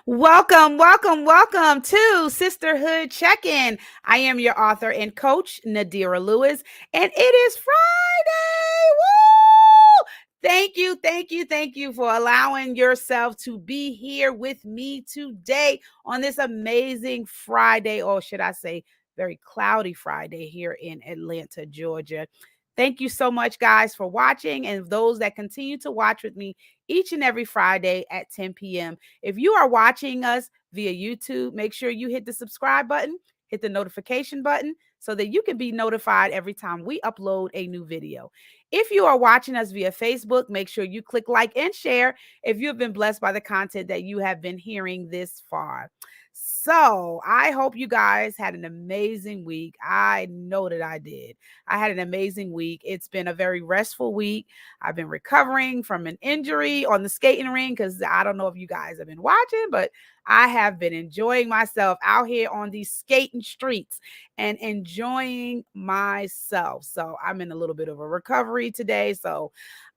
Welcome, welcome, welcome to Sisterhood Checkin. I am your author and coach, Nadira Lewis, and it is Friday. Woo! Thank you for allowing yourself to be here with me today on this amazing Friday, or should I say, very cloudy Friday here in Atlanta, Georgia. Thank you so much, guys, for watching, and those that continue to watch with me each and every Friday at 10 p.m. If you are watching us via YouTube, make sure you hit the subscribe button, hit the notification button so that you can be notified every time we upload a new video. If you are watching us via Facebook, make sure you click like and share if you have been blessed by the content that you have been hearing this far. So, I hope you guys had an amazing week. I know that I did. I had an amazing week. It's been a very restful week. I've been recovering from an injury on the skating ring because I don't know if you guys have been watching, but I have been enjoying myself out here on these skating streets and enjoying myself. So I'm in a little bit of a recovery today. So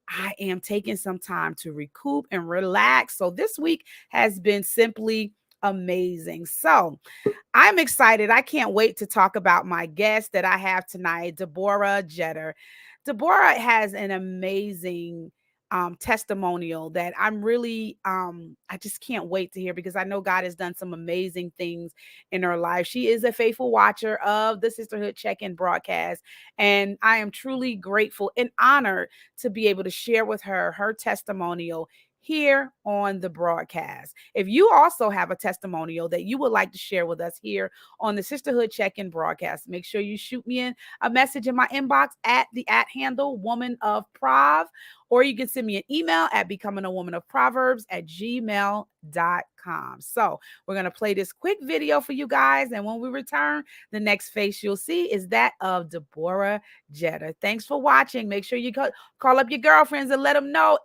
I am taking some time to recoup and relax. So this week has been simply amazing. So I'm excited. I can't wait to talk about my guest that I have tonight, Deborah Jeter. Deborah has an amazing testimonial that I'm really, I just can't wait to hear because I know God has done some amazing things in her life. She is a faithful watcher of the Sisterhood Check-in broadcast, and I am truly grateful and honored to be able to share with her her testimonial here on the broadcast. If you also have a testimonial that you would like to share with us here on the Sisterhood Check-in broadcast, make sure you shoot me in a message in my inbox at the @ woman of prov, or you can send me an email at becomingawomanofproverbs@gmail.com. So we're going to play this quick video for you guys, and when we return, the next face you'll see is that of Deborah Jeter. Thanks for watching. Make sure you call up your girlfriends and let them know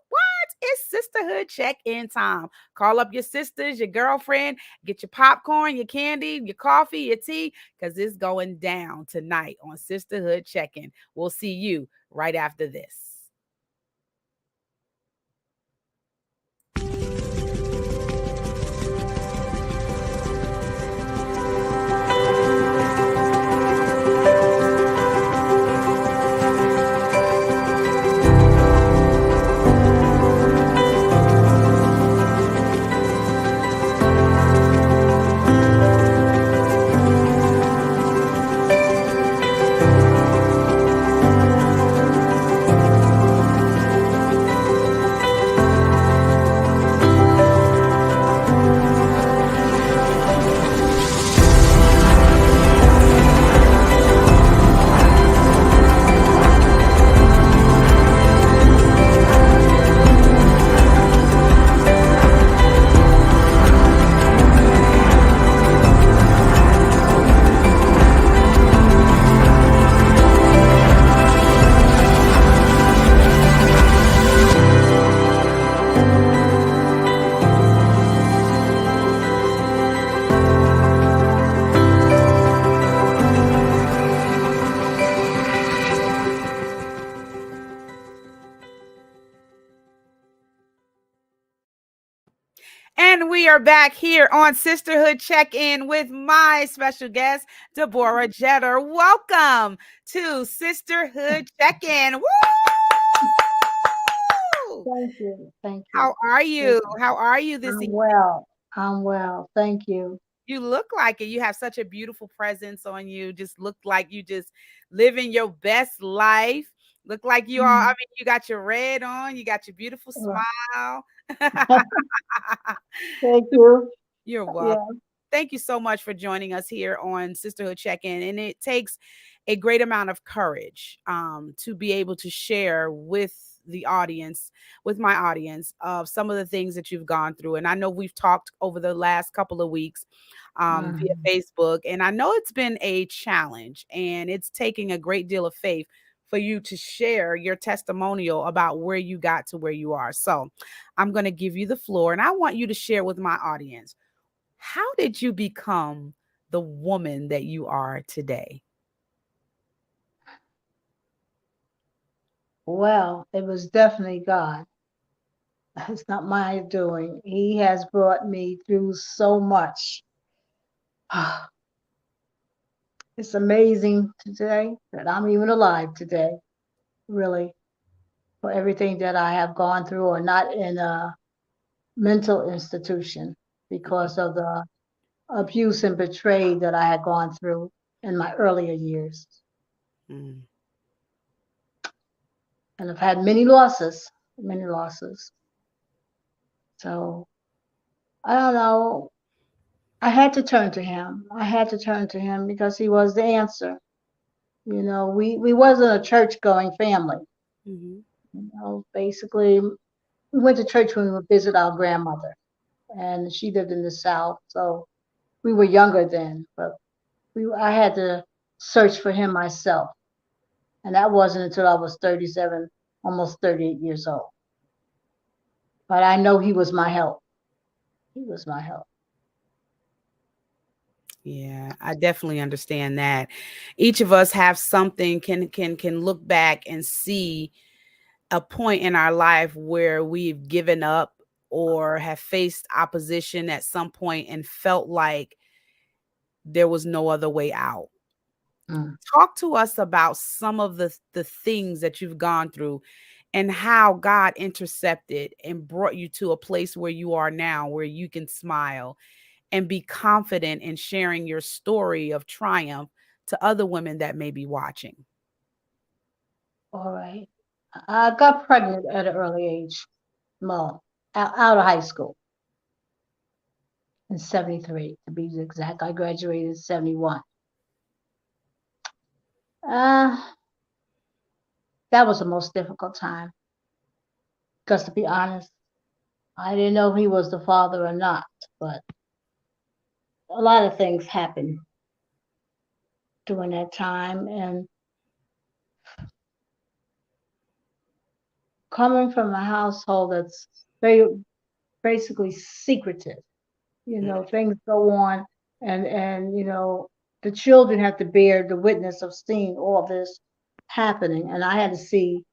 it's Sisterhood Check-in time. Call up your sisters, your girlfriend, get your popcorn, your candy, your coffee, your tea, because it's going down tonight on Sisterhood Check-in. We'll see you right after this. And we are back here on Sisterhood Check-in with my special guest, Deborah Jeter. Welcome to Sisterhood Check-in. Woo! Thank you. Thank How you. are Thank you? you. How are you this I'm evening? well. I'm well. Thank you. You look like it. You have such a beautiful presence on you. Just look like you just living your best life. Look like you are. I Mm. mean, you got your red on. You got your beautiful Well, smile. thank you. You're welcome. Yeah. Thank you so much for joining us here on Sisterhood Check-in. And it takes a great amount of courage to be able to share with the audience, with my audience, of some of the things that you've gone through. And I know we've talked over the last couple of weeks via Mhm. Facebook, and I know it's been a challenge, and it's taking a great deal of faith for you to share your testimonial about where you got to where you are. So I'm going to give you the floor, and I want you to share with my audience, how did you become the woman that you are today? Well, it was definitely God. It's not my doing. He has brought me through so much. It's amazing today that I'm even alive today, really, for everything that I have gone through or not in a mental institution because of the abuse and betrayal that I had gone through in my earlier years. Mm. And I've had many losses, many losses. So I don't know. I had to turn to him. I had to turn to him because he was the answer. You know, we wasn't a church going family. Mhm. You know, basically we went to church when we would visit our grandmother and she lived in the South. So we were younger then, but I had to search for him myself. And that wasn't until I was 37, almost 38 years old. But I know he was my help. He was my help. Yeah, I definitely understand that. Each of us have something can look back and see a point in our life where we've given up or have faced opposition at some point and felt like there was no other way out. Mm. Talk to us about some of the things that you've gone through and how God intercepted and brought you to a place where you are now, where you can smile and be confident in sharing your story of triumph to other women that may be watching. All right. I got pregnant at an early age. Well, out of high school in 73, to be exact. I graduated in 71. Uh, that was the most difficult time. Because to be honest, I didn't know if he was the father or not, but a lot of things happened during that time. And coming from a household that's very basically secretive, you know, things go on and you know, the children have to bear the witness of seeing all this happening. And I had to see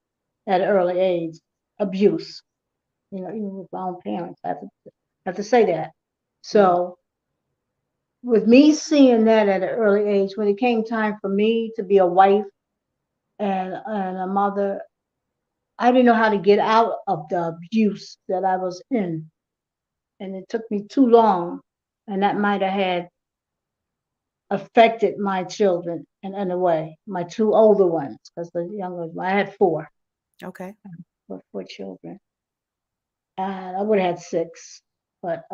at an early age abuse, you know, even with my own parents. I have to say that. Mm-hmm. So with me seeing that at an early age, when it came time for me to be a wife and a mother, I didn't know how to get out of the abuse that I was in. And it took me too long. And that might have had affected my children in a way, my two older ones, because the younger ones, I had Okay. four children. And I would have had six, but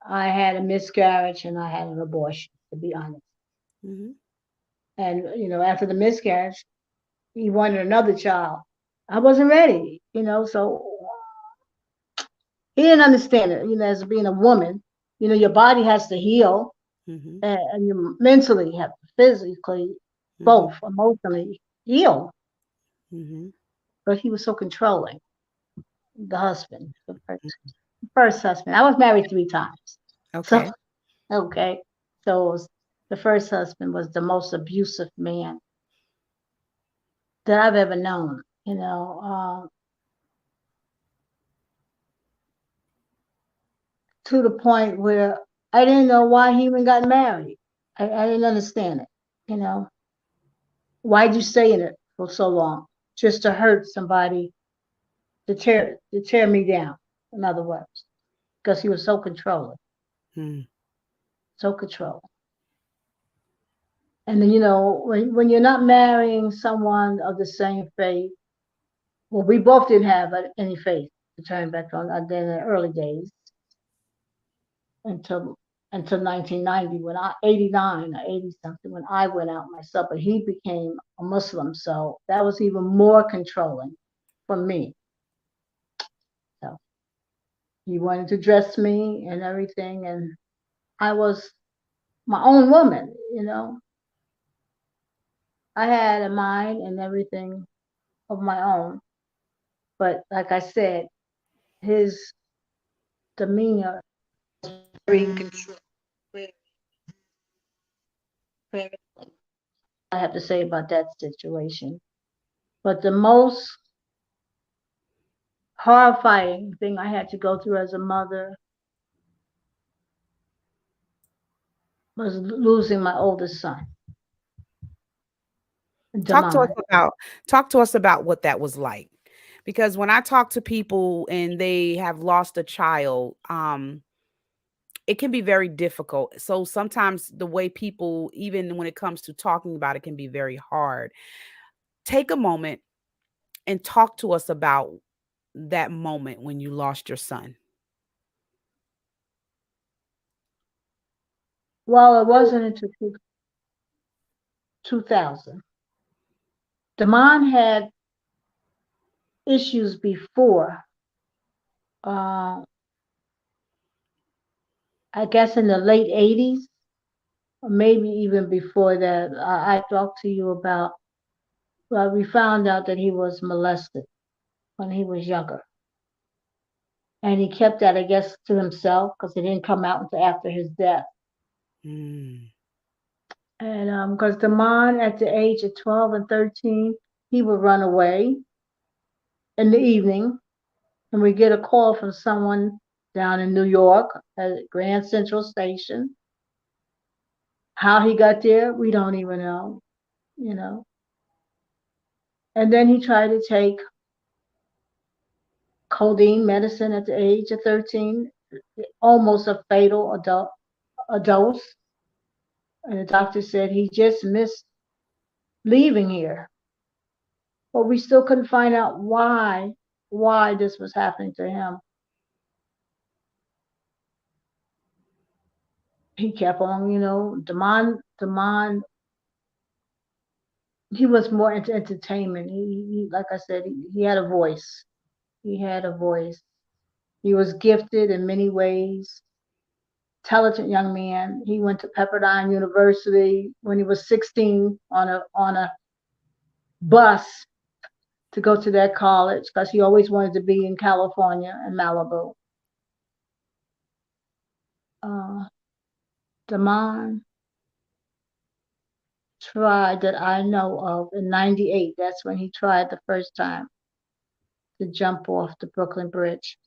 I had a miscarriage and I had an abortion, to be honest. Mm-hmm. And, you know, after the miscarriage, he wanted another child. I wasn't ready, you know, so he didn't understand it, you know, as being a woman, you know, your body has to heal Mm-hmm. and you mentally have to physically, Mm-hmm. both emotionally heal. Mm-hmm. But he was so controlling, the husband, first husband. I was married three times. So, Okay. okay. So it was, the first husband was the most abusive man that I've ever known, you know, to the point where I didn't know why he even got married. I didn't understand it, you know. Why'd you stay in it for so long? Just to hurt somebody, to tear me down, in other words, because he was so controlling, Mm-hmm. so controlling. And then, you know, when you're not marrying someone of the same faith, well, we both didn't have any faith to turn back on then in the early days until 1990 when I 89 or 80 something when I went out myself, but he became a Muslim, so that was even more controlling for me. So he wanted to dress me and everything, and I was my own woman, you know. I had a mind and everything of my own, but like I said, his demeanor very control. Very, very. I have to say about that situation. But the most horrifying thing I had to go through as a mother was losing my oldest son, Talk to us Damon. about talk to us about what that was like. Because when I talk to people and they have lost a child, it can be very difficult. So sometimes the way people, even when it comes to talking about it, can be very hard. Take a moment and talk to us about that moment when you lost your son. Well, it wasn't until 2000. Damon had issues before. Uh, I guess in the late 80s, or maybe even before that. I talked to you about, well, we found out that he was molested when he was younger. And he kept that, I guess, to himself because it didn't come out until after his death. Mm. And because Damon, at the age of 12 and 13, he would run away in the evening, and we get a call from someone down in New York at Grand Central Station. How he got there, we don't even know, you know. And then he tried to take codeine medicine at the age of 13, almost a fatal a dose. And the doctor said he just missed leaving here. But we still couldn't find out why this was happening to him. He kept on, Damon, he was more into entertainment. He like I said, he had a voice. He had a voice. He was gifted in many ways. Intelligent young man. He went to Pepperdine University when he was 16 on a bus to go to that college because he always wanted to be in California and Malibu. Uh, Damon tried that I know of in '98. That's when he tried the first time to jump off the Brooklyn Bridge.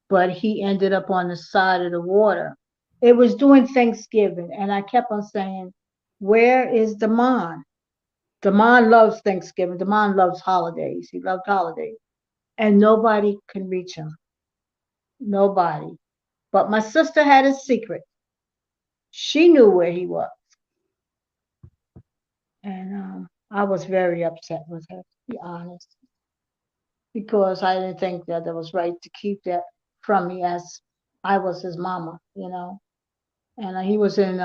But he ended up on the side of the water. It was during Thanksgiving, and I kept on saying, "Where is Damon?" Damon loves Thanksgiving. Damon loves holidays. He loved holidays. And nobody can reach him. Nobody. But my sister had a secret. She knew where he was. And I was very upset with her, to be honest, because I didn't think that it was right to keep that from me as I was his mama. And he was in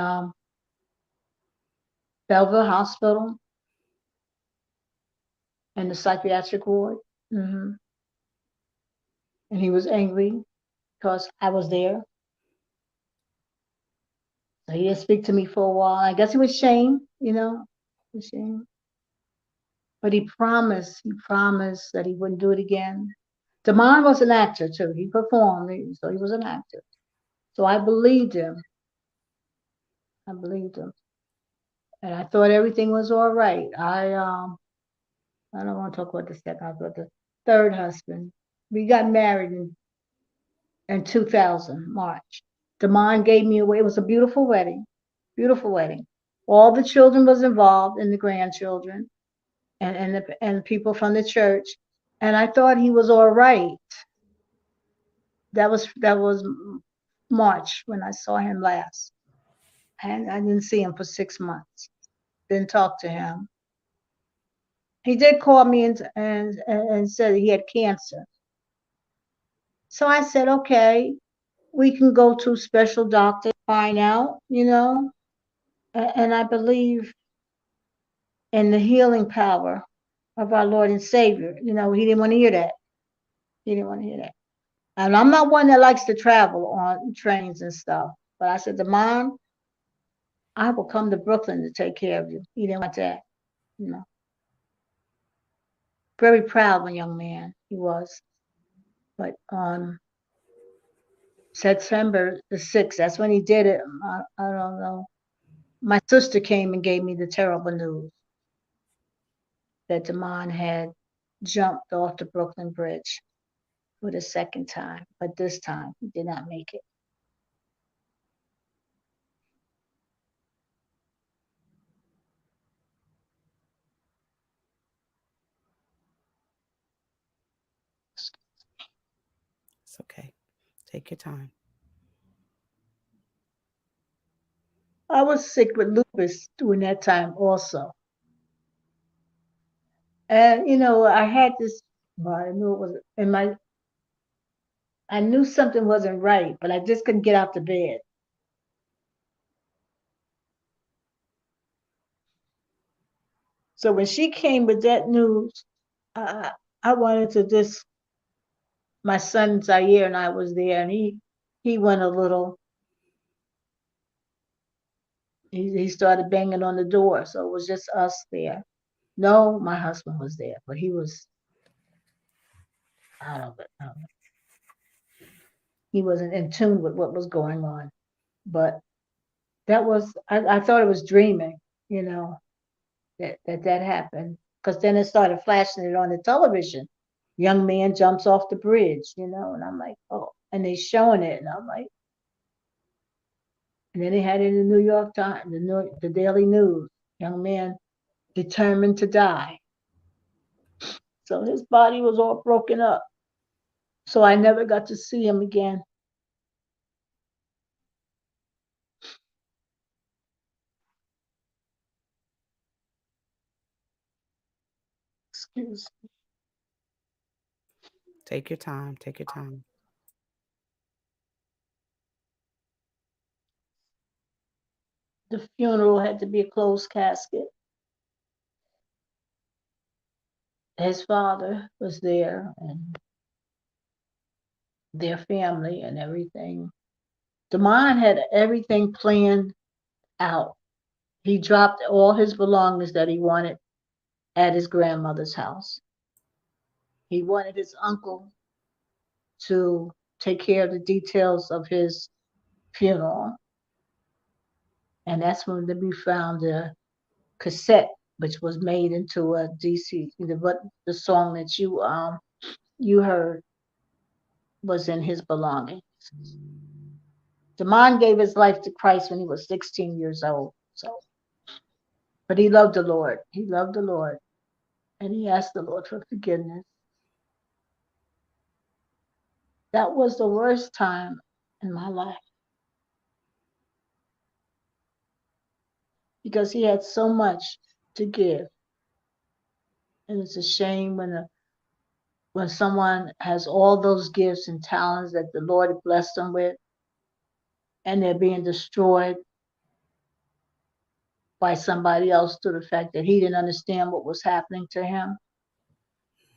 Belleville Hospital in the psychiatric ward. hmm And he was angry because I was there. So he didn't speak to me for a while. I guess he was ashamed. Ashamed. But he promised that he wouldn't do it again. Damon was an actor too. He performed, so he was an actor. So I believed him. I believed him, and I thought everything was all right. I don't want to talk about the second husband, but the third husband. We got married in 2000 March. Damon gave me away. It was a beautiful wedding, beautiful wedding. All the children was involved, and the grandchildren, and people from the church. And I thought he was all right. That was March when I saw him last, and I didn't see him for 6 months. Didn't talk to him. He did call me and said he had cancer. So I said, okay, we can go to special doctor, find out. And I believe in the healing power of our Lord and Savior. He didn't want to hear that. He didn't want to hear that. And I'm not one that likes to travel on trains and stuff. But I said to Mom, I will come to Brooklyn to take care of you. He didn't want that. You know, very proud of a young man he was. But on September the 6th, that's when he did it. I don't know. My sister came and gave me the terrible news that Damon had jumped off the Brooklyn Bridge for the second time, but this time he did not make it. It's okay. Take your time. I was sick with lupus during that time also. And I had this, well, I knew it was in my, I knew something wasn't right, but I just couldn't get out the bed. So when she came with that news, I, I wanted to just, my son Zaire and I was there, and he went a little, he started banging on the door. So it was just us there. No, my husband was there, but he was out of it. He wasn't in tune with what was going on. But that was, I thought it was dreaming, you know, that happened. Because then it started flashing it on the television. Young man jumps off the bridge, and I'm like, oh, and they showing it, and I'm like, and then they had it in the New York Times, the Daily News. Young man determined to die. So his body was all broken up. So I never got to see him again. Excuse me. Take your time. Take your time. The funeral had to be a closed casket. His father was there and their family and everything. Damon had everything planned out. He dropped all his belongings that he wanted at his grandmother's house. He wanted his uncle to take care of the details of his funeral. And that's when we found the cassette, which was made into a DC. The song that you heard was in his belongings. Damon gave his life to Christ when he was 16 years old. So, but he loved the Lord. He loved the Lord, and he asked the Lord for forgiveness. That was the worst time in my life because he had so much to give, and it's a shame when someone has all those gifts and talents that the Lord blessed them with, and they're being destroyed by somebody else to the fact that he didn't understand what was happening to him.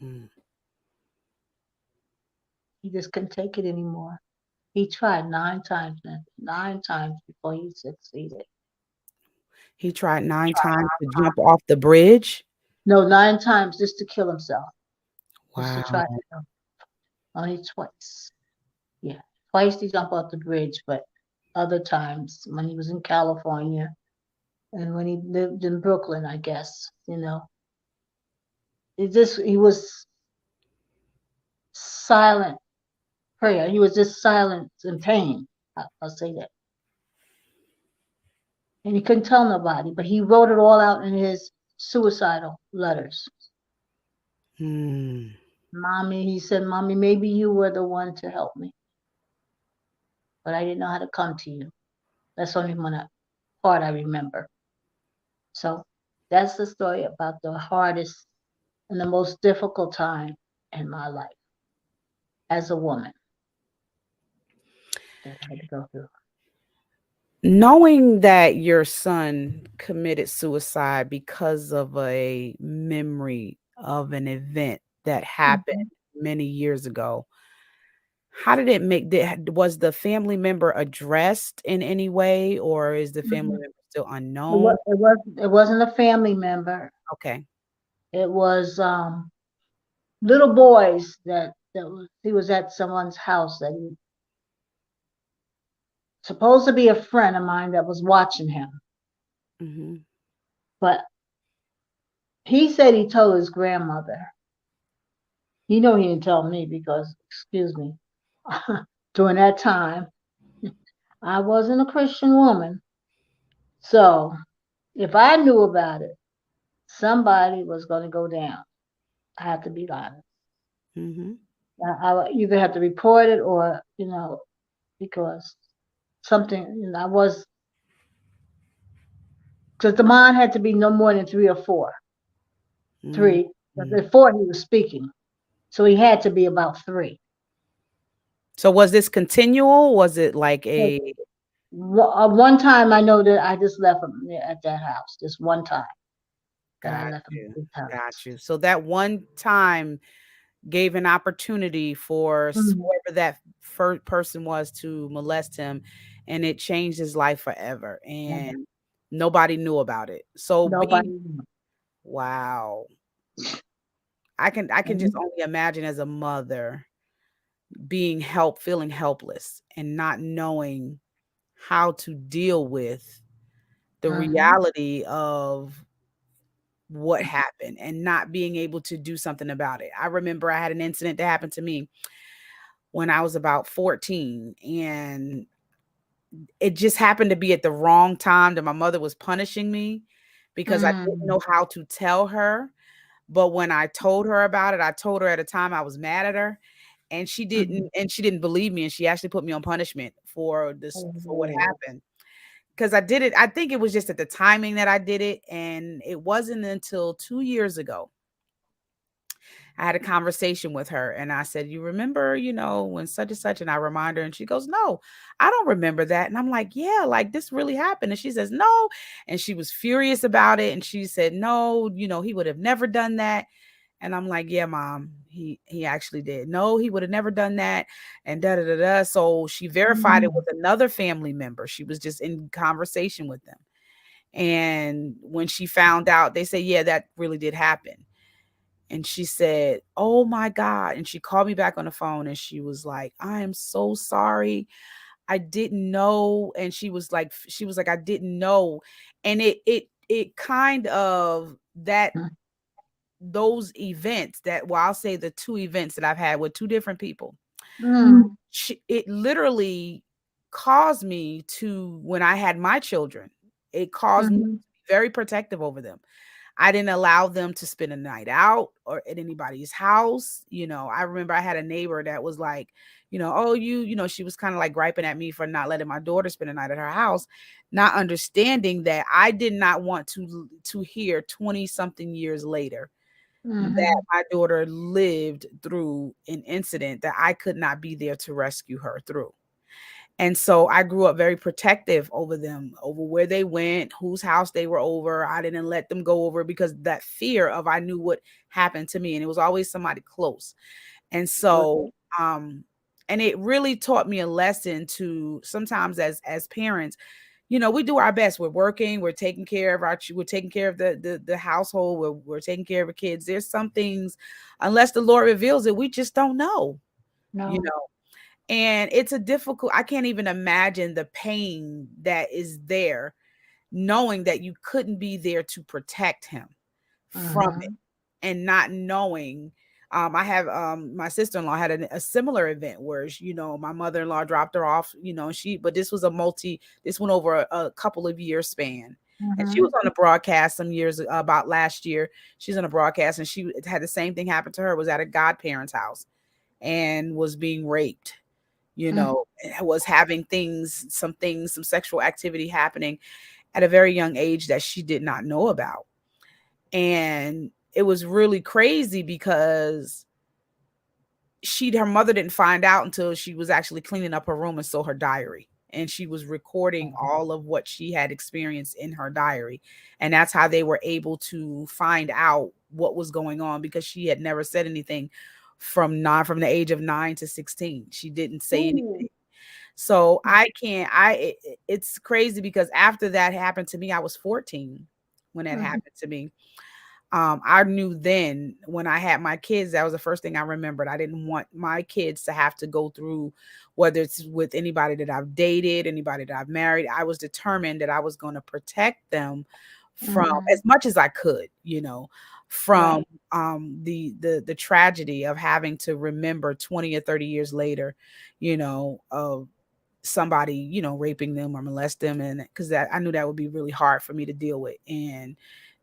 Mm. He just couldn't take it anymore. He tried 9 times, man, 9 times before he succeeded. He tried 9 times to jump off the bridge. No, 9 times just to kill himself, just to try to Wow. kill. Only twice. Yeah, twice he jumped off the bridge, but other times when he was in California and when he lived in Brooklyn, I guess, he was silent prayer. He was just silent in pain. I'll say that. And he couldn't tell nobody, but he wrote it all out in his suicidal letters. Mm. Mommy, he said, Mommy, maybe you were the one to help me, but I didn't know how to come to you. That's only one part I remember. So that's the story about the hardest and the most difficult time in my life as a woman that I had to go through. Knowing that your son committed suicide because of a memory of an event that happened Mhm. many years ago, how did it make was the family member addressed in any way, or is the family Mhm. member still It unknown? was, it was it wasn't a family member. Okay. It was little boys he was at someone's house that he supposed to be a friend of mine that was watching him. Mhm. But he said he told his grandmother. He know he didn't tell me because, excuse me, during that time, I wasn't a Christian woman. So if I knew about it, somebody was going to go down. I have to be honest. Mm-hmm. I would either have to report it or, because something, I was, because the mind had to be no more than three or four. Three. But Mm-hmm. before he was speaking. So he had to be about three. So was this continual? Was it like So a one time I know that I just left him at that house. Just one time that I got left him you? at his house. Got you. So that one time gave an opportunity for Mm, whoever that first person was to molest him, and it changed his life forever. yeah, And nobody knew about it. So being nobody knew. wow, I can just Mhm, only imagine as a mother feeling helpless and not knowing how to deal with the mhm, reality of what happened and not being able to do something about it. I remember I had an incident that happened to me when I was about 14, and it just happened to be at the wrong time that my mother was punishing me because I didn't mm, know how to tell her. But when I told her about it, I told her at a time I was mad at her, and mhm. she didn't believe me, and she actually put me on punishment for this for what Oh, happened. Because I did it, I think it was just at the timing that I did it, and it wasn't until 2 years ago I had a conversation with her and I said, "You remember, when such and such?" And I remind her and she goes, "No, I don't remember that." And I'm like, "Yeah, like this really happened." And she says, "No." And she was furious about it. And she said, "No, he would have never done that." And I'm like, "Yeah, mom, he actually did. No, he would have never done that." And da da da da. So she verified it with mm, another family member. She was just in conversation with them. And when she found out, they said, "Yeah, that really did happen." And she said, "Oh my God." And she called me back on the phone and she was like, "I am so sorry. I didn't know." And she was like, "I didn't know." And it kind of that those events that, well, I'll say the two events that I've had with two different people, mm, it literally caused me to, when I had my children, it caused me to mhm, be very protective over them. I didn't allow them to spend a night out or at anybody's house. I remember I had a neighbor that was like, "Oh, she was kind of like griping at me for not letting my daughter spend a night at her house, not understanding that I did not want to hear 20 something years later that mhm, my daughter lived through an incident that I could not be there to rescue her through. And so I grew up very protective over them, over where they went, whose house they were over. I didn't let them go over because that fear of, I knew what happened to me, and it was always somebody close. And so right, and it really taught me a lesson to sometimes as parents, we do our best. We're working, we're taking care of we're taking care of the household, we're taking care of the kids. There's some things, unless the Lord reveals it, we just don't know, you no, know. And it's a difficult, I can't even imagine the pain that is there, knowing that you couldn't be there to protect him from it mhm, and not knowing. I have my sister-in-law had a similar event where my mother-in-law dropped her off, but this went over a couple of years span. And she was mhm, on a broadcast some years about last year. She's on a broadcast and she had the same thing happen to her, was at a godparent's house and was being raped, mhm, was having some sexual activity happening at a very young age that she did not know about. And it was really crazy because her mother didn't find out until she was actually cleaning up her room and saw her diary. And she was recording all of what she had experienced in her diary. And that's how they were able to find out what was going on, because she had never said anything from the age of 9 to 16. She didn't say ooh, anything. So I can't it's crazy because after that happened to me, I was 14 when that mhm, happened to me. I knew then when I had my kids, that was the first thing I remembered. I didn't want my kids to have to go through, whether it's with anybody that I've dated, anybody that I've married. I was determined that I was going to protect them from as mhm, much as I could. from the tragedy of having to remember 20 or 30 years later, of somebody, raping them or molest them. And because I knew that would be really hard for me to deal with and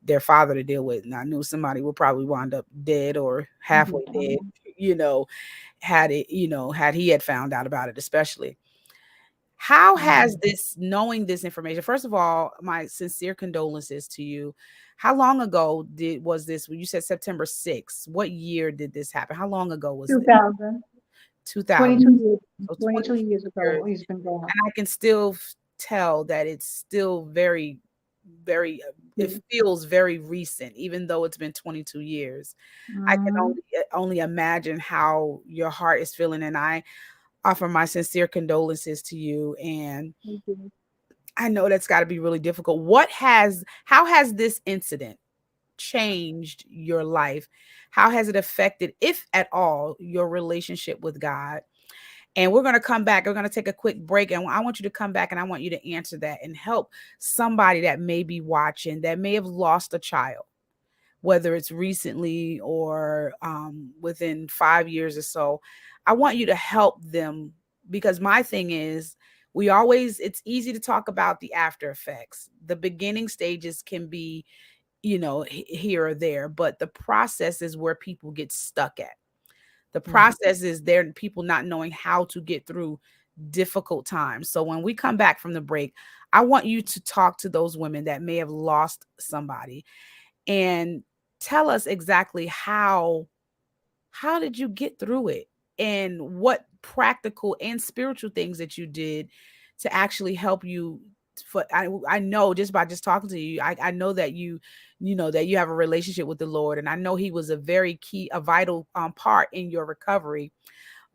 their father to deal with. And I knew somebody would probably wind up dead or halfway dead, had he had found out about it, especially. How has this, knowing this information, first of all, my sincere condolences to you. How long ago was this? When you said September 6th, what year did this happen? How long ago was 2000. 2000. 22 years. So 22 years ago, he's been gone. And I can still tell that it's still very, very, it feels very recent, even though it's been 22 years. I can only imagine how your heart is feeling. And I offer my sincere condolences to you. And I know that's got to be really difficult. How has this incident changed your life? How has it affected, if at all, your relationship with God? And we're going to come back. We're going to take a quick break. And I want you to come back and I want you to answer that and help somebody that may be watching that may have lost a child, whether it's recently or within 5 years or so. I want you to help them, because my thing is, it's easy to talk about the after effects. The beginning stages can be, here or there, but the process is where people get stuck at. The process is there, people not knowing how to get through difficult times. So when we come back from the break, I want you to talk to those women that may have lost somebody and tell us exactly how did you get through it, and what practical and spiritual things that you did to actually help you. I know just by talking to you, I know that that you have a relationship with the Lord, and I know he was a very a vital part in your recovery.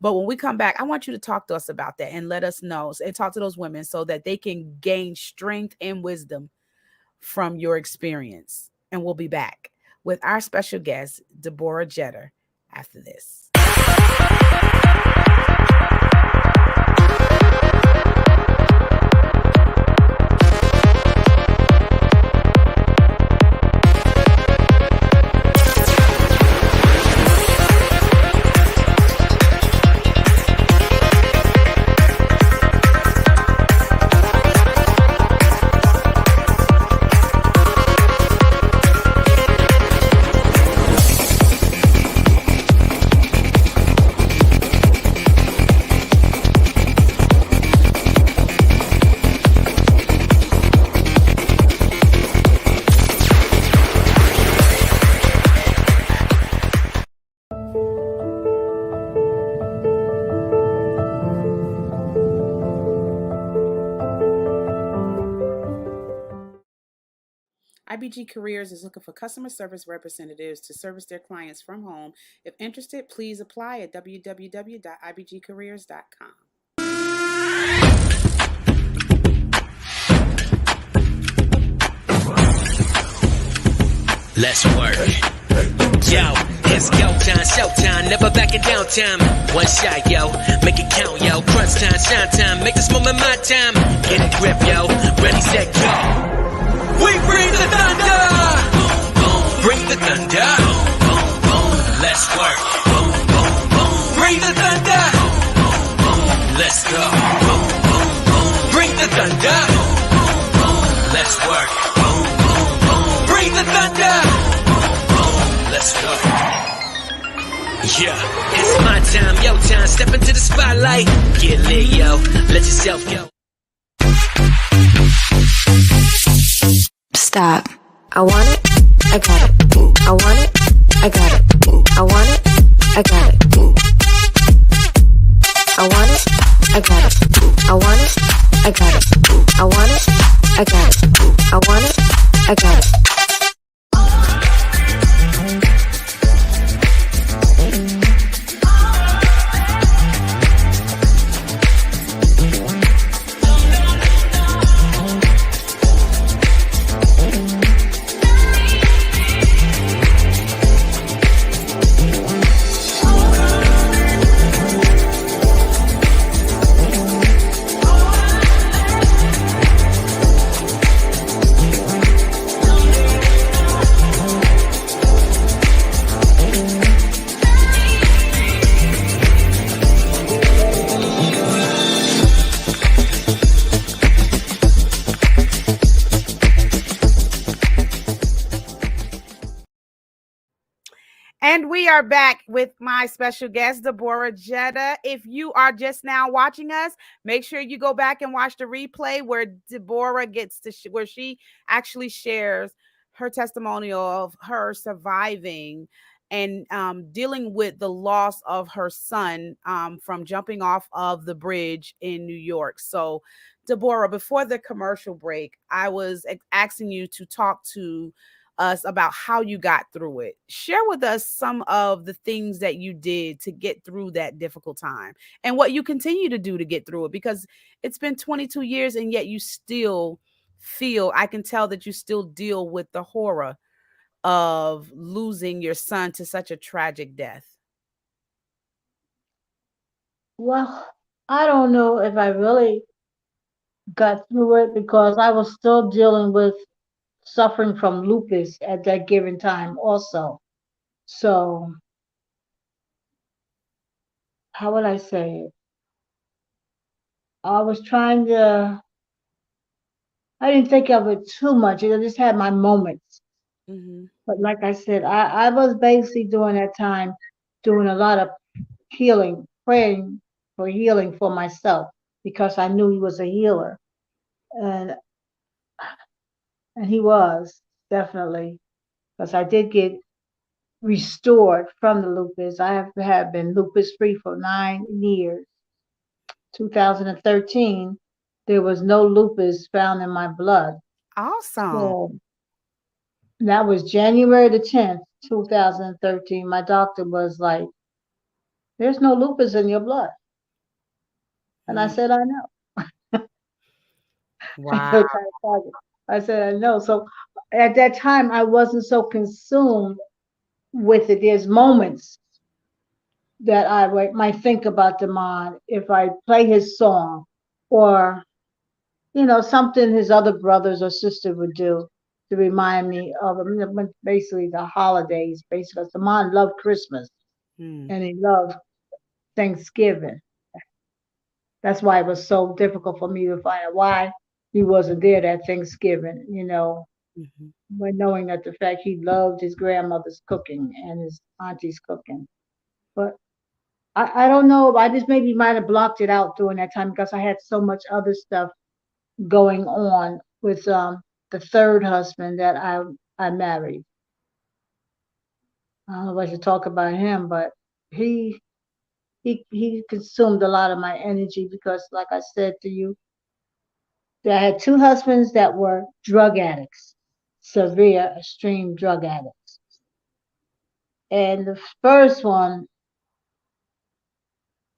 But when we come back, I want you to talk to us about that and let us know, and talk to those women so that they can gain strength and wisdom from your experience. And we'll be back with our special guest, Deborah Jeter, after this. IBG Careers is looking for customer service representatives to service their clients from home. If interested, please apply at www.ibgcareers.com. Let's work. Yo, it's go time, showtime, never backing down time. One shot, yo, make it count, yo. Crunch time, shine time, make this moment my time. Get a grip, yo, ready, set, go. We bring the thunder! Bring the thunder! Let's work! Bring the thunder! Let's go! Bring the thunder! Let's work! Bring the thunder! Let's go! Yeah, it's my time, yo time, step into the spotlight. Get lit, yo, let yourself go. Stop. I want it, I got it. I want it, I got it. I want it, I got it. I want it, I got it. I want it, I got it. I want it, I got it. I want it, I got it. we are back with my special guest, Deborah Jeter. If you are just now watching us, make sure you go back and watch the replay where Deborah gets to where she actually shares her testimonial of her surviving and dealing with the loss of her son from jumping off of the bridge in New York. So, Deborah, before the commercial break, I was asking you to talk to us about how you got through it. Share with us some of the things that you did to get through that difficult time and what you continue to do to get through it, because it's been 22 years and yet you still feel, I can tell that you still deal with the horror of losing your son to such a tragic death. Well, I don't know if I really got through it because I was still dealing with suffering from lupus at that given time also. So, how would I say it? I was trying to, I didn't think of it too much. I just had my moments. Mm-hmm. But like I said, I was basically during that time doing a lot of healing, praying for healing for myself because I knew he was a healer. And and he was definitely because I did get restored from the lupus. I have been lupus free for 9 years. 2013, there was no lupus found in my blood. Awesome. So that was January the 10th, 2013. My doctor was like, "There's no lupus in your blood." And I Mm. said, "I know." I Wow. feel kind of target. I said, "I know." So at that time, I wasn't so consumed with it. There's moments that might think about Damon if I play his song or, something his other brothers or sister would do to remind me of basically the holidays, basically. Damon loved Christmas Mm. and he loved Thanksgiving. That's why it was so difficult for me to find out why he wasn't there that Thanksgiving, Mhm. when knowing that the fact he loved his grandmother's cooking and his auntie's cooking. But I don't know. I just maybe might have blocked it out during that time because I had so much other stuff going on with the third husband that I married. I don't know if I should talk about him, but he he consumed a lot of my energy because, like I said to you, that I had two husbands that were drug addicts, severe, extreme drug addicts. And the first one,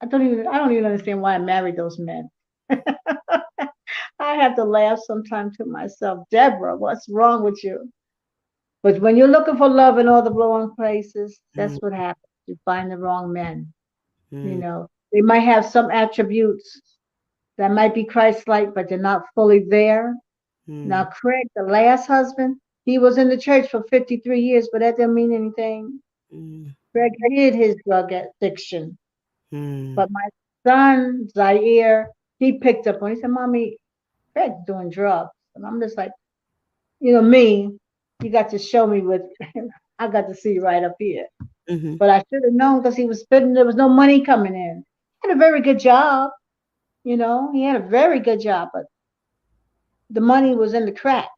I don't even understand why I married those men. I have to laugh sometimes to myself. Deborah, what's wrong with you? But when you're looking for love in all the wrong places, that's Mm. what happens. You find the wrong men. Mm. They might have some attributes that might be Christ-like, but they're not fully there. Now, Mm. Craig, the last husband, he was in the church for 53 years, but that didn't mean anything. Mm. Craig hid his drug addiction. Mm. But my son, Zaire, he picked up on it. He said, "Mommy, Craig's doing drugs." And I'm just like, me, you got to show me with, I got to see right up here. Mhm. But I should have known because he was spending, there was no money coming in. He had a very good job, he had a very good job, but the money was in the crack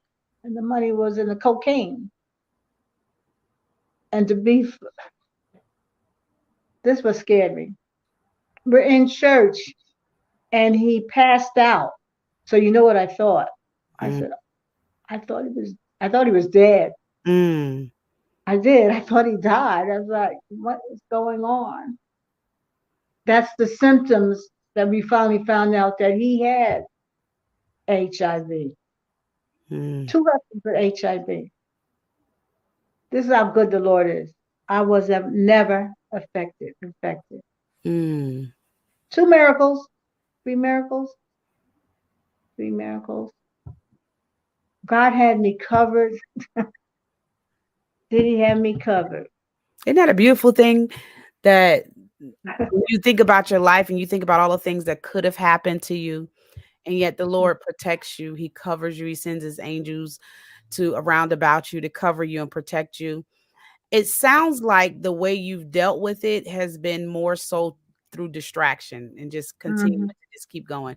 and the money was in the cocaine. And this was scared me. We're in church and he passed out. So you know what I thought? I Mm. said, I thought he was dead. Mm. I did. I thought he died. I was like, what is going on? That's the symptoms that we finally found out that he had HIV. Mm. Two husbands with HIV. This is how good the Lord is. I was never infected. Mm. Two miracles, three miracles, three miracles. God had me covered. Did he have me covered? Isn't that a beautiful thing that when you think about your life and you think about all the things that could have happened to you, and yet the Lord protects you. He covers you. He sends his angels to around about you to cover you and protect you. it sounds like the way you've dealt with it has been more so through distraction and just continuing Hmm. to just keep going.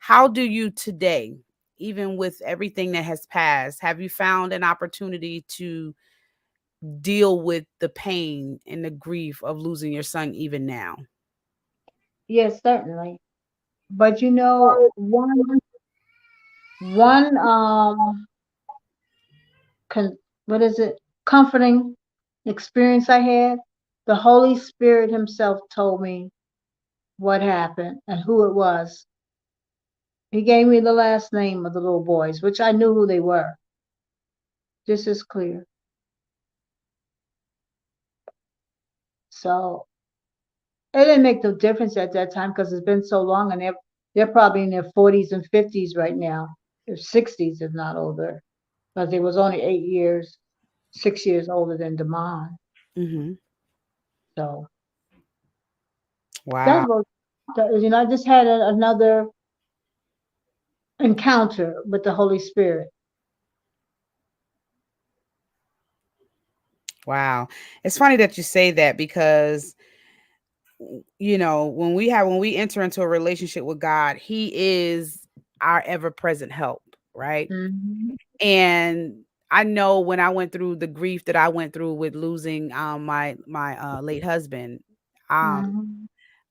How do you today, even with everything that has passed, have you found an opportunity to deal with the pain and the grief of losing your son even now? Yes, certainly. But one con- what is it? Comforting experience I had. The Holy Spirit Himself told me what happened and who it was. He gave me the last name of the little boys, which I knew who they were. This is clear. So it didn't make no difference at that time because it's been so long, and they're probably in their 40s and 50s right now. They're 60s, if not older, because they was only 8 years, 6 years older than Damon. Mhm. So Wow. that's what I just had another encounter with the Holy Spirit. Wow. It's funny that you say that because when we enter into a relationship with God, he is our ever-present help, right? Hmm. And I know when I went through the grief that I went through with losing my late husband, um Hmm.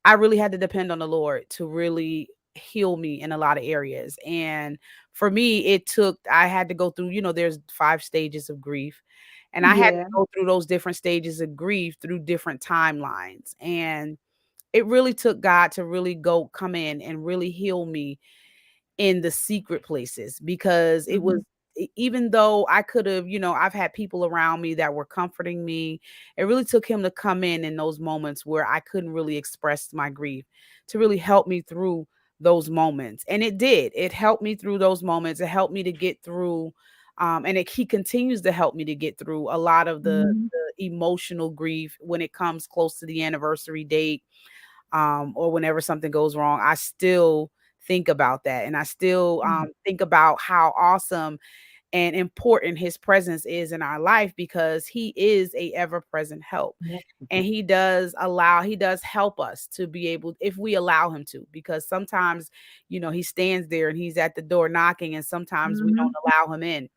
I really had to depend on the Lord to really heal me in a lot of areas. And for me, I had to go through, there's 5 stages of grief. And I had to Yeah. go through those different stages of grief through different timelines. And it really took God to really come in and really heal me in the secret places because it was Hmm. even though I could have, I've had people around me that were comforting me. It really took him to come in those moments where I couldn't really express my grief to really help me through those moments. And it did. It helped me through those moments. It helped me to get through he continues to help me to get through a lot of Hmm. the emotional grief when it comes close to the anniversary date, or whenever something goes wrong. I still think about that, and I still think about how awesome and important his presence is in our life because he is a ever-present help. Yes. And he does help us to be able, if we allow him to, because sometimes, he stands there and he's at the door knocking, and sometimes we don't Hmm. allow him in.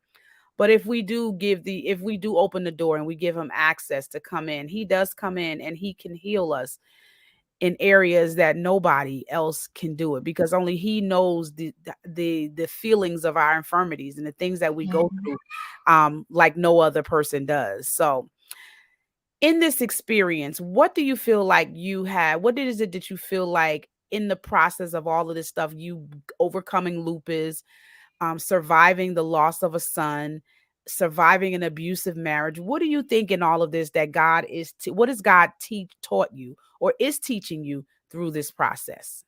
But if we do open the door and we give him access to come in, he does come in and he can heal us in areas that nobody else can do it, because only he knows the feelings of our infirmities and the things that we go Hmm. through, like no other person does. So in this experience, what do you feel like you had? What is it that you feel like in the process of all of this stuff, you overcoming lupus, surviving the loss of a son, surviving an abusive marriage? What do you think in all of this that what has God taught you or is teaching you through this process?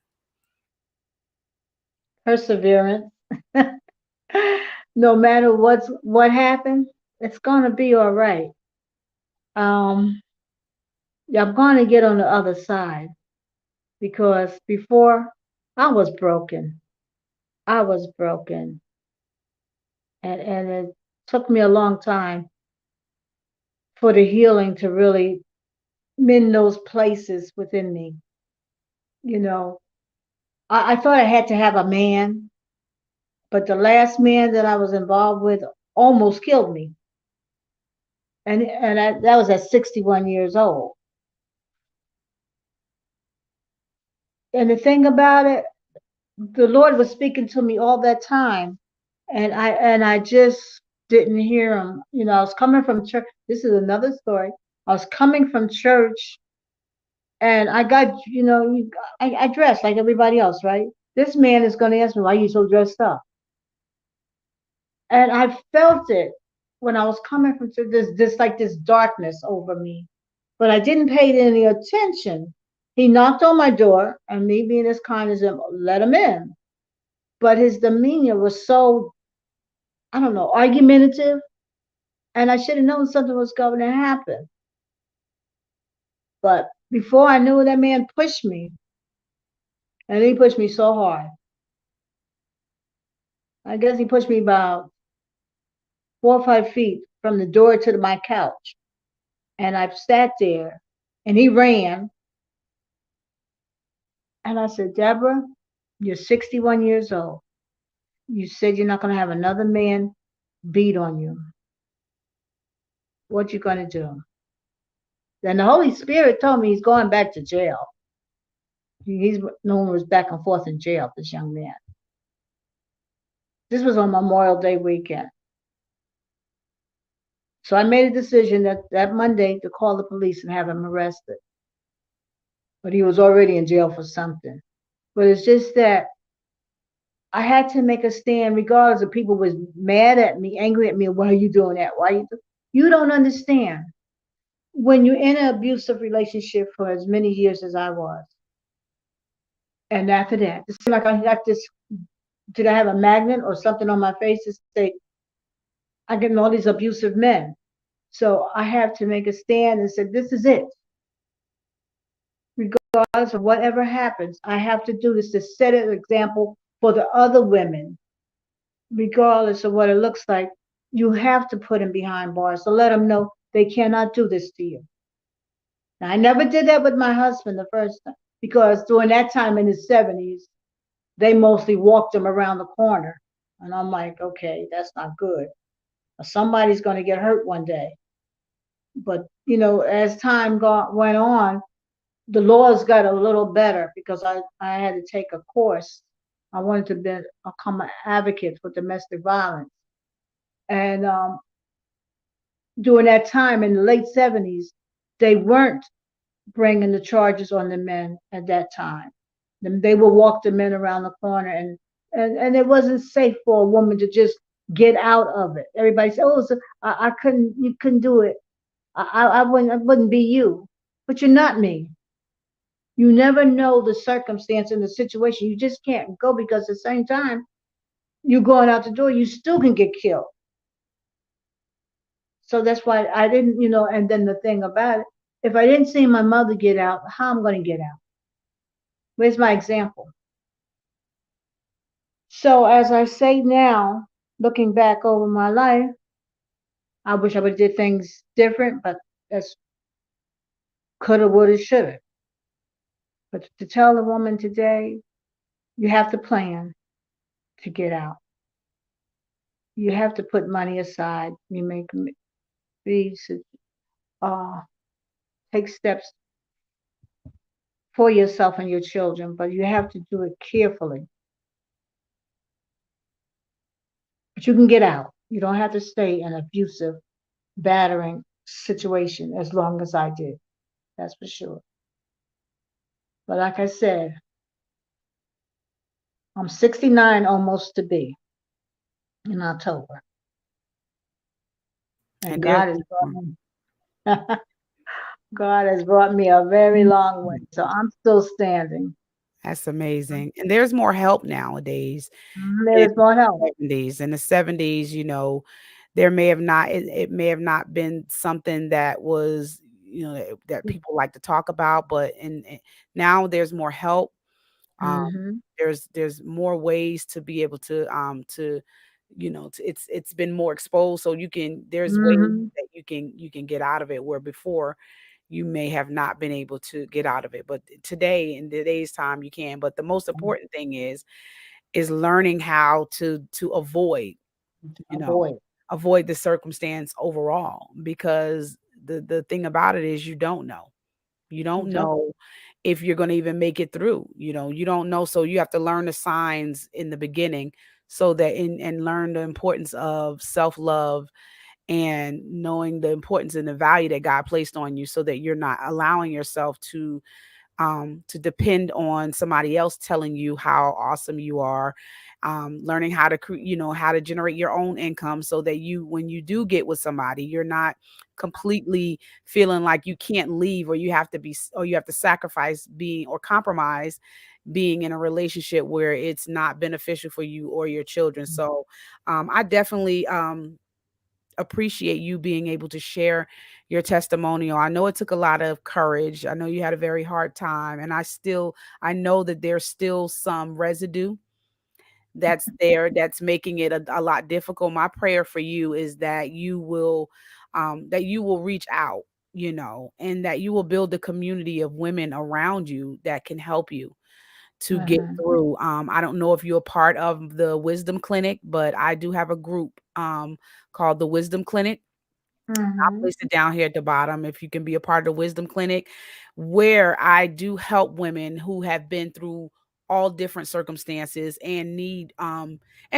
Perseverance. No matter what happened, it's gonna be all right. Um, I'm gonna get on the other side because before I was broken. I was broken, and it took me a long time for the healing to really mend those places within me. You know, I thought I had to have a man, but the last man that I was involved with almost killed me, that was at 61 years old. And the thing about it, the Lord was speaking to me all that time, and I just didn't hear him. I was coming from church. This is another story. I was coming from church, and I got, I dressed like everybody else, right? This man is going to ask me, why are you so dressed up? And I felt it when I was coming from church, this darkness over me, but I didn't pay any attention. He knocked on my door, and me being as kind as him, let him in. But his demeanor was so, I don't know, argumentative, and I should have known something was going to happen. But before I knew it, that man pushed me, and he pushed me so hard. I guess he pushed me about 4 or 5 feet from the door to my couch. And I sat there and he ran. And I said, Deborah, you're 61 years old. You said you're not going to have another man beat on you. What you going to do? Then the Holy Spirit told me he's going back to jail. He's numerous back and forth in jail, this young man. This was on Memorial Day weekend. So I made a decision that Monday to call the police and have him arrested. But he was already in jail for something. But it's just that I had to make a stand regardless of people was mad at me, angry at me. Why are you doing that? You don't understand. When you're in an abusive relationship for as many years as I was, and after that, it seemed like I got this, did I have a magnet or something on my face to say, I get all these abusive men. So I have to make a stand and say, this is it. Regardless of whatever happens, I have to do this to set an example for the other women, regardless of what it looks like. You have to put them behind bars to let them know they cannot do this to you. Now, I never did that with my husband the first time because during that time in his 70s, they mostly walked him around the corner. And I'm like, okay, that's not good. Somebody's going to get hurt one day. But, as time went on, the laws got a little better because I had to take a course. I wanted to become an advocate for domestic violence. And during that time in the late 70s, they weren't bringing the charges on the men at that time. They would walk the men around the corner, and it wasn't safe for a woman to just get out of it. Everybody said, "Oh, so you couldn't do it. I wouldn't be you." But you're not me. You never know the circumstance and the situation. You just can't go because at the same time you're going out the door, you still can get killed. So that's why I didn't, and then the thing about it, if I didn't see my mother get out, how am I going to get out? Where's my example? So as I say now, looking back over my life, I wish I would have did things different, but that's coulda, woulda, shoulda. But to tell a woman today, you have to plan to get out. You have to put money aside. You make these, take steps for yourself and your children, but you have to do it carefully. But you can get out. You don't have to stay in an abusive, battering situation as long as I did. That's for sure. But like I said, I'm 69 almost to be in October. And God has brought me God has brought me a very long way. So I'm still standing. That's amazing. And there's more help nowadays. There is more help. In the 70s, there may have not it may have not been something that was, that people like to talk about, but now there's more help. There's more ways to be able to it's been more exposed, so there's ways that you can get out of it, where before you may have not been able to get out of it, but today, in today's time, you can. But the most important thing is learning how to avoid the circumstance overall, because the thing about it is you don't know. You don't know if you're going to even make it through. You don't know. So you have to learn the signs in the beginning, so that and learn the importance of self-love and knowing the importance and the value that God placed on you, so that you're not allowing yourself to depend on somebody else telling you how awesome you are. Learning how to how to generate your own income, so that when you do get with somebody, you're not completely feeling like you can't leave, or you have to sacrifice being, or compromise being in a relationship where it's not beneficial for you or your children. So I definitely appreciate you being able to share your testimonial. I know it took a lot of courage. I know you had a very hard time, and I know that there's still some residue that's there, that's making it a lot difficult. My prayer for you is that you will reach out, and that you will build a community of women around you that can help you to get Mhm. through. I don't know if you're a part of the Wisdom Clinic, but I do have a group called the Wisdom Clinic. I'll Mhm. place it down here at the bottom if you can be a part of the Wisdom Clinic, where I do help women who have been through all different circumstances and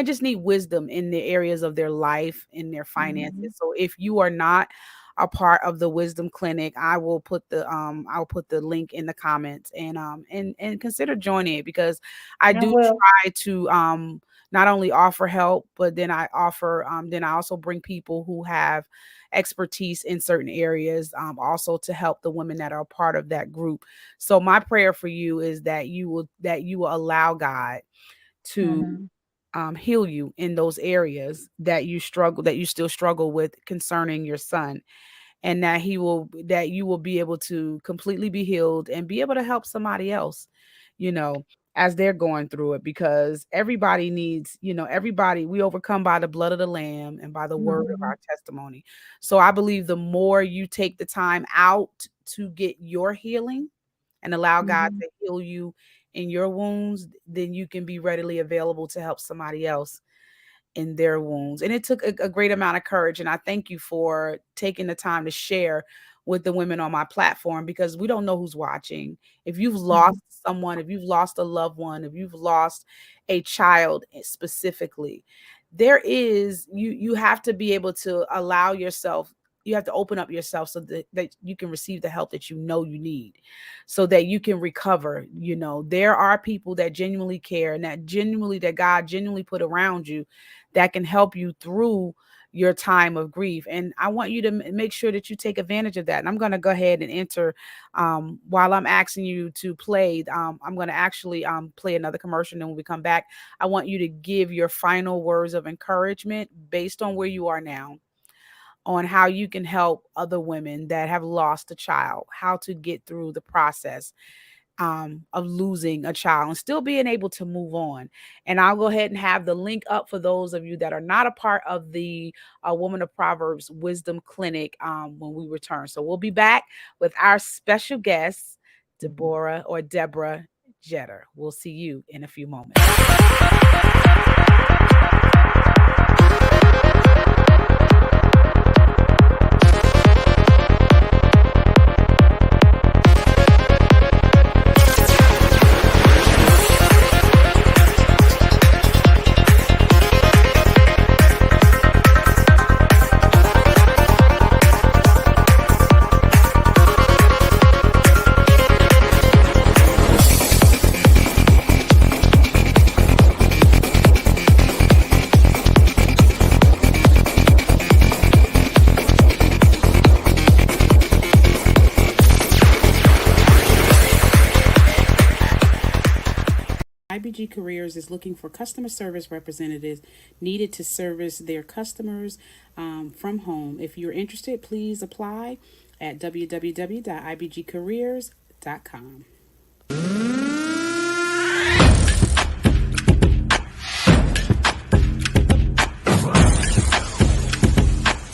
just need wisdom in the areas of their life, in their finances. Mhm. So if you are not a part of the Wisdom Clinic, I'll put the link in the comments, and consider joining it, because I I do will. try to not only offer help, but then I also bring people who have expertise in certain areas, also to help the women that are a part of that group. So my prayer for you is that you will allow God to Mhm. heal you in those areas that you still struggle with concerning your son, and that you will be able to completely be healed and be able to help somebody else, you know, as they're going through it, because everybody needs, everybody, we overcome by the blood of the lamb and by the word of Mhm. our testimony. So I believe the more you take the time out to get your healing and allow God Mhm. to heal you in your wounds, then you can be readily available to help somebody else in their wounds. And it took a great amount of courage. And I thank you for taking the time to share with the women on my platform, because we don't know who's watching. If you've Mhm. lost someone, if you've lost a loved one, if you've lost a child specifically, you have to be able to allow yourself, you have to open up yourself so that you can receive the help that you need, so that you can recover. There are people that genuinely care, and that God genuinely put around you, that can help you through your time of grief. And I want you to make sure that you take advantage of that. And I'm going to go ahead and enter, while I'm asking you to play, I'm going to actually play another commercial. And when we come back, I want you to give your final words of encouragement based on where you are now, on how you can help other women that have lost a child, how to get through the process of losing a child and still being able to move on. And I'll go ahead and have the link up for those of you that are not a part of the Woman of Proverbs Wisdom Clinic when we return. So we'll be back with our special guest, Deborah Jeter. We'll see you in a few moments. IBG Careers is looking for customer service representatives needed to service their customers from home. If you're interested, please apply at www.ibgcareers.com.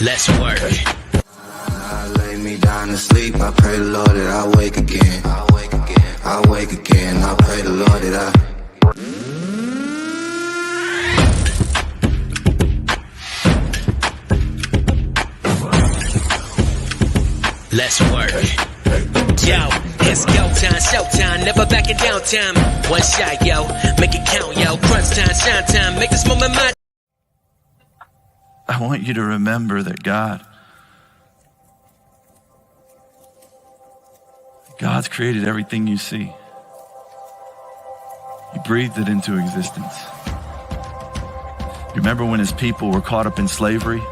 Let's work. I lay me down to sleep. I pray the Lord that I wake again. I wake again. I wake again. I pray the Lord that I. Let's work. Yo, it's go time, showtime, never backing down time. One shot, yo, make it count, yo. Crunch time, shine time, make this moment my. I want you to remember that God's created everything you see. He breathed it into existence. You remember when his people were caught up in slavery?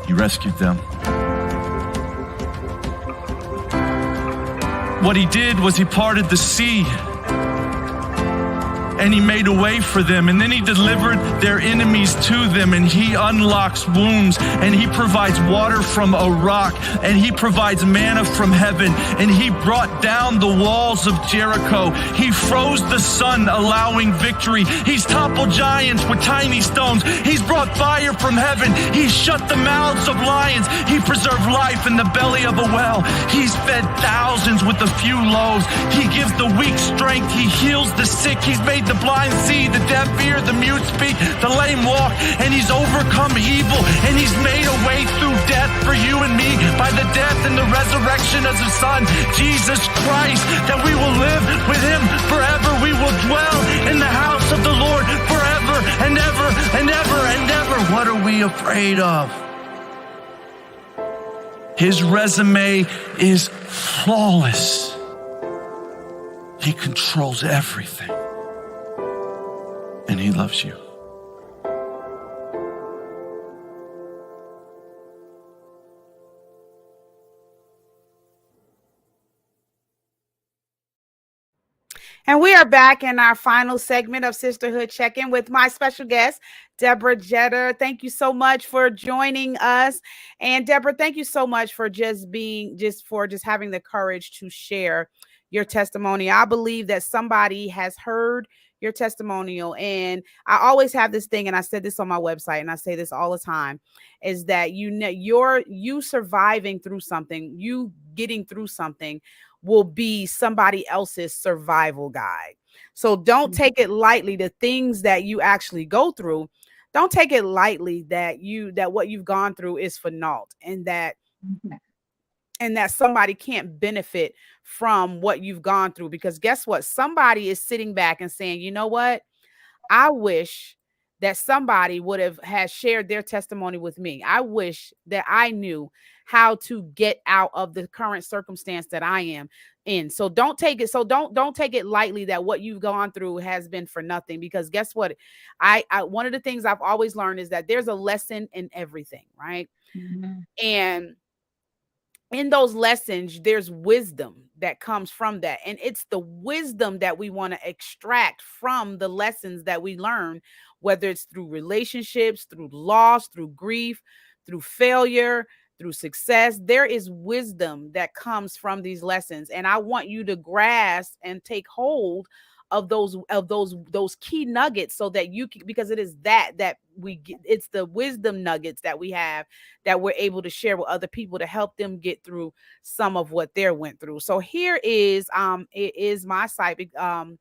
He rescued them. What he did was he parted the sea and he made a way for them. And then he delivered their enemies to them, and he unlocks wombs, and he provides water from a rock, and he provides manna from heaven, and he brought down the walls of Jericho. He froze the sun, allowing victory. He's toppled giants with tiny stones. He's brought fire from heaven. He's shut the mouths of lions. He preserved life in the belly of a well. He's fed thousands with a few loaves. He gives the weak strength. He heals the sick. He's made the blind see, the deaf hear, the mute speak, the lame walk, and he's overcome evil, and he's made a way through death for you and me by the death and the resurrection of his son, Jesus Christ, that we will live with him forever. We will dwell in the house of the Lord forever and ever and ever and ever. What are we afraid of? His resume is flawless. He controls everything. And he loves you. And we are back in our final segment of Sisterhood Check-In with my special guest, Deborah Jeter. Thank you so much for joining us. And Deborah, thank you so much for just having the courage to share your testimony. I believe that somebody has heard your testimonial. And I always have this thing, and I said this on my website, and I say this all the time, is that you surviving through something, you getting through something will be somebody else's survival guide. So don't take it lightly, the things that you actually go through. Don't take it lightly that what you've gone through is for naught, and that somebody can't benefit from what you've gone through. Because guess what? Somebody is sitting back and saying, you know what? I wish that somebody has shared their testimony with me. I wish that I knew how to get out of the current circumstance that I am in. So don't take it lightly that what you've gone through has been for nothing. Because guess what? I one of the things I've always learned is that there's a lesson in everything, right? Mm-hmm. And in those lessons, there's wisdom that comes from that. And it's the wisdom that we want to extract from the lessons that we learn, whether it's through relationships, through loss, through grief, through failure, through success. There is wisdom that comes from these lessons. And I want you to grasp and take hold of those key nuggets, so that you can, because it is that we get, it's the wisdom nuggets that we have that we're able to share with other people to help them get through some of what they went through. So here is it is my site, the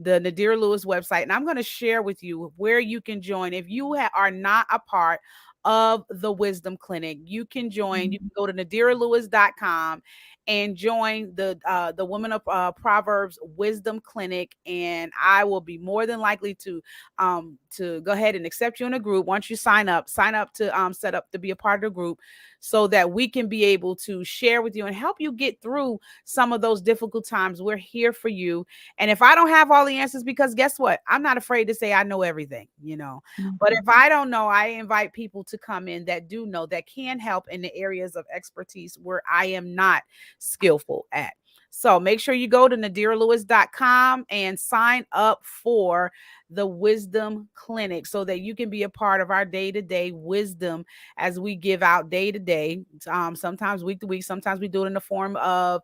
Nadira Lewis website, and I'm going to share with you where you can join. If you are not a part of the Wisdom Clinic, you can join. You can go to nadiralewis.com and join the Women of Proverbs Wisdom Clinic, and I will be more than likely to go ahead and accept you in a group. Once you sign up to set up to be a part of the group, so that we can be able to share with you and help you get through some of those difficult times. We're here for you. And if I don't have all the answers, because guess what? I'm not afraid to say I know everything, Mm-hmm. But if I don't know, I invite people to come in that do know, that can help in the areas of expertise where I am not skillful at. So make sure you go to nadiralewis.com and sign up for the Wisdom Clinic, so that you can be a part of our day-to-day wisdom as we give out day-to-day, sometimes week to week. Sometimes we do it in the form of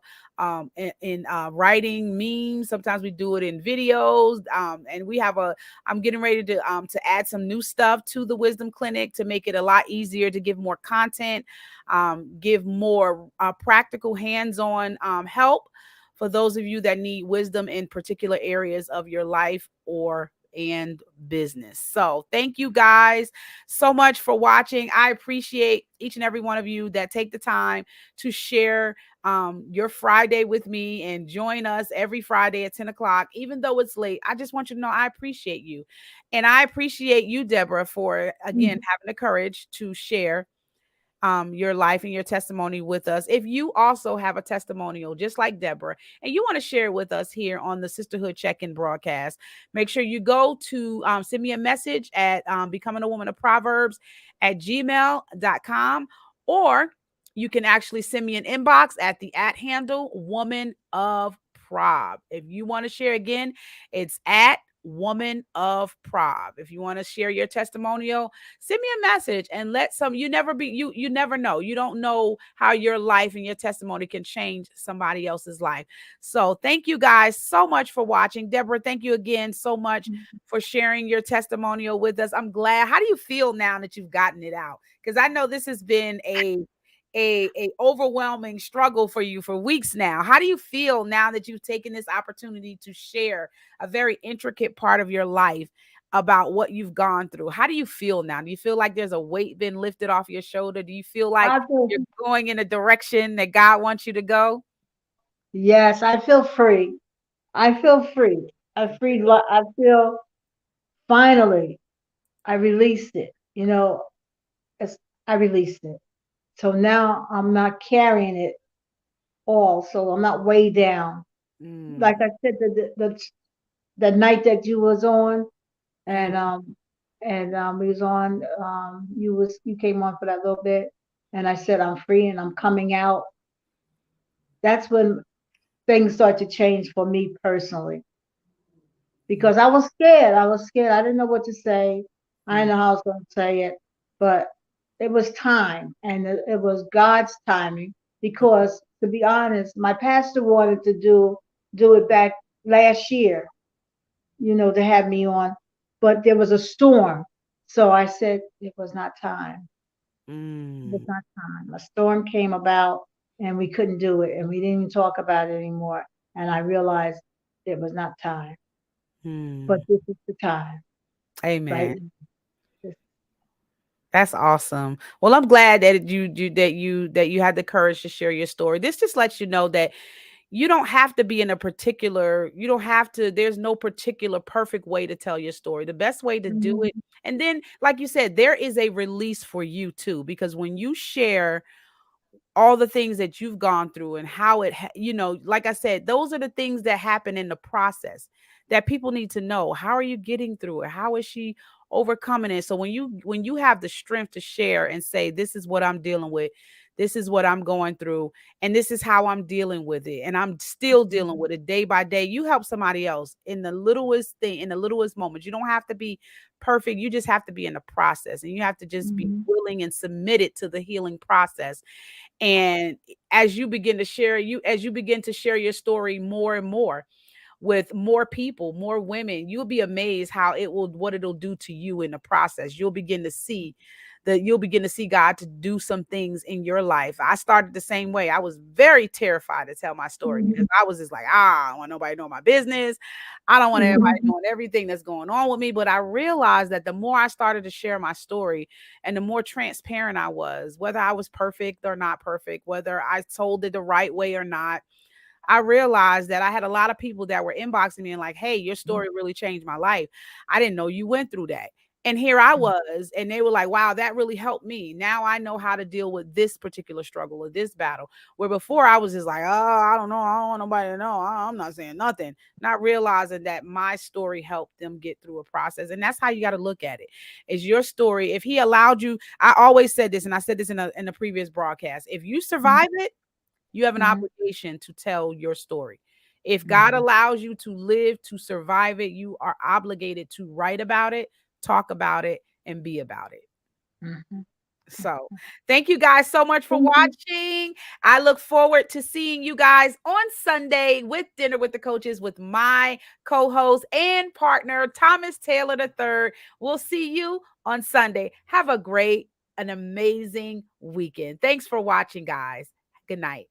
in writing memes. Sometimes we do it in videos. And we have I'm getting ready to add some new stuff to the Wisdom Clinic to make it a lot easier to give more content, give more practical hands-on help for those of you that need wisdom in particular areas of your life and business. So thank you guys so much for watching. I appreciate each and every one of you that take the time to share your Friday with me and join us every Friday at 10 o'clock. Even though it's late, I just want you to know I appreciate you. And I appreciate you, Deborah, for, again, having the courage to share your life and your testimony with us. If you also have a testimonial just like Deborah and you want to share it with us here on the Sisterhood Check-In broadcast, make sure you go to send me a message at becoming a woman of Proverbs at gmail.com, or you can actually send me an inbox at the @handle woman of Prob. If you want to share, again, it's at Woman of Prob. If you want to share your testimonial, send me a message and you never know. You don't know how your life and your testimony can change somebody else's life. So thank you guys so much for watching. Deborah, thank you again so much for sharing your testimonial with us. I'm glad. How do you feel now that you've gotten it out? Because I know this has been a overwhelming struggle for you for weeks now. How do you feel now that you've taken this opportunity to share a very intricate part of your life about what you've gone through? How do you feel now? Do you feel like there's a weight been lifted off your shoulder? Do you feel like you're going in a direction that God wants you to go? Yes, I feel free. I feel free. I feel finally I released it. I released it. So now I'm not carrying it all. So I'm not way down. Like I said, the night that you was on, and we was on, you came on for that little bit, and I said I'm free and I'm coming out. That's when things start to change for me personally, because I was scared. I didn't know what to say. I didn't know how I was going to say it, but it was time, and it was God's timing. Because to be honest, my pastor wanted to do it back last year, to have me on, but there was a storm. So I said it was not time. It was not time. A storm came about and we couldn't do it, and we didn't even talk about it anymore. And I realized it was not time. But this is the time. Amen. Right? That's awesome. Well, I'm glad that you had the courage to share your story. This just lets you know that you don't have to be in there's no particular perfect way to tell your story. The best way to do it. And then, like you said, there is a release for you too, because when you share all the things that you've gone through and how like I said, those are the things that happen in the process that people need to know. How are you getting through it? How is she overcoming it? So when you have the strength to share and say, this is what I'm dealing with, this is what I'm going through, and this is how I'm dealing with it, and I'm still dealing with it day by day, you help somebody else in the littlest thing, in the littlest moments. You don't have to be perfect. You just have to be in the process, and you have to just be willing and submitted to the healing process. And as you begin to share your story more and more with more people, more women, you'll be amazed what it'll do to you in the process. You'll begin to see God to do some things in your life. I started the same way. I was very terrified to tell my story because I was just like, I don't want nobody to know my business. I don't want everybody knowing everything that's going on with me. But I realized that the more I started to share my story and the more transparent I was, whether I was perfect or not perfect, whether I told it the right way or not, I realized that I had a lot of people that were inboxing me and like, hey, your story really changed my life. I didn't know you went through that. And here I was, and they were like, wow, that really helped me. Now I know how to deal with this particular struggle or this battle. Where before I was just like, oh, I don't know. I don't want nobody to know. I'm not saying nothing. Not realizing that my story helped them get through a process. And that's how you got to look at it. Is your story. If he allowed you, I always said this, and I said this in the previous broadcast, if you survive it, you have an obligation to tell your story. If God allows you to live, to survive it, you are obligated to write about it, talk about it, and be about it. So thank you guys so much for watching. I look forward to seeing you guys on Sunday with Dinner with the Coaches with my co-host and partner, Thomas Taylor III. We'll see you on Sunday. Have a great, an amazing weekend. Thanks for watching, guys. Good night.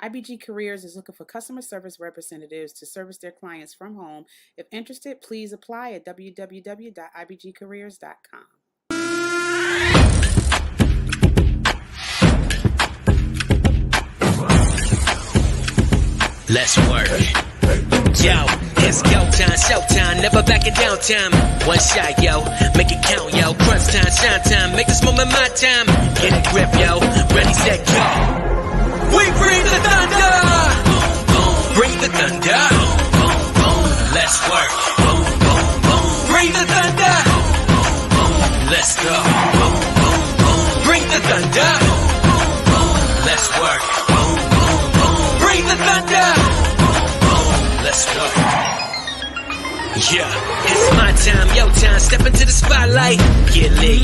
IBG Careers is looking for customer service representatives to service their clients from home. If interested, please apply at www.ibgcareers.com. Let's work. Yo, it's go time, showtime, never backing down time. One shot, yo, make it count, yo. Crunch time, shine time, make this moment my time. Get a grip, yo, ready, set, go. We bring the thunder. Bring the thunder. Let's work. Bring the thunder. Let's go. Bring the thunder. Let's work. Bring the thunder. Let's go. Yeah, it's my time, your time. Step into the spotlight. Get lit.